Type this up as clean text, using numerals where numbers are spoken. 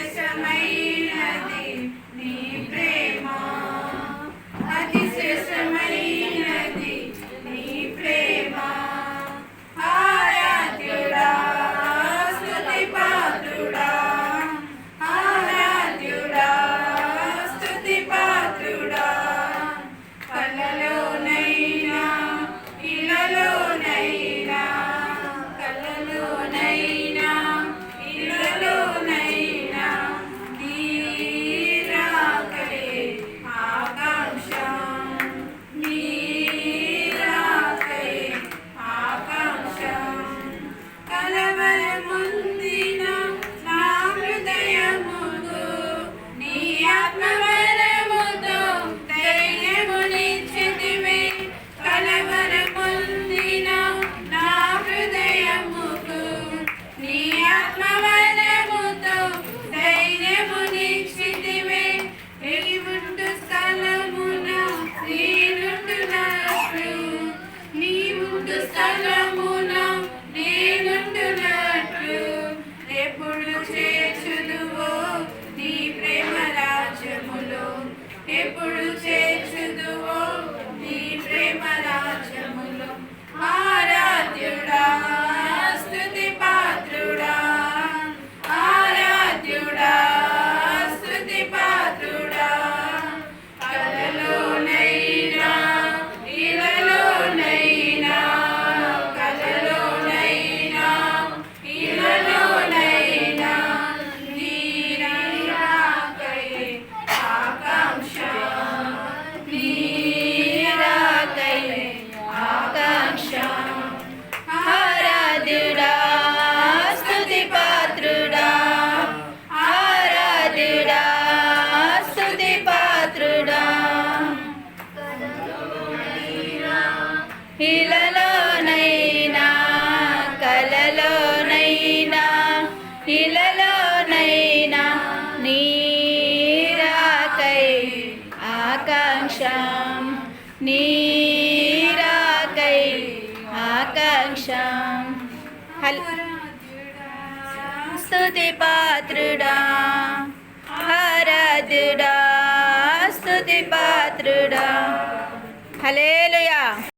శ్రేష్టమైనది నీ ప్రేమ, అతి శ్రేష్టమైనది నీ ప్రేమ. ఆరాధ్యుడా స్తుతి పాత్రుడా, ఆరాధ్యుడా స్తుతి పాత్రుడా. కలలోనైనా ఇలలోనైనా, కలలోనైనా ఇలలోనైనా నీ రాకై ఆకాంక్ష, నీ రాకై ఆకాంక్ష. కలవరముందిన నా హృదయముకు నీ ఆత్మవరముతో ధైర్యమునిచ్చితివి. కలవరముందిన నా హృదయముకు నీ ఆత్మవరముతో ధైర్యమునిచ్చితివి. ఎలివుండు స్థలమున నేనుండునట్లు, నీవుండు స్థలమున నేనుండునట్లు. ఎప్పుడు చేర్చుదువో నీ ప్రేమ రాజ్యములో, ఎప్పుడు చేర్చుదువో నీ ప్రేమ రాజ్యములో. ఆరాధ్యుడా స్తుతి పాత్రుడా, ఆరాధ్యుడా స్తుతి పాత్రుడా. కలలోనైనా ఇలలోనైనా, కలలోనైనా ఇలలోనైనా నీ రాకై ఆకాంక్ష, నీ రాకై ఆకాంక్ష. ఆరాధ్యుడా స్తుతి పాత్రుడా, ఆరాధ్యుడా స్తుతి పాత్రుడా. ఇలలోనైనా, కలలోనైనా, ఇలలోనైనా నీ రాకై ఆకాంక్ష, నీ రాకై ఆకాంక్ష. స్తుతి పాత్రుడా, ఆరాధ్యుడా స్తుతి పాత్రుడా. హల్లెలూయా.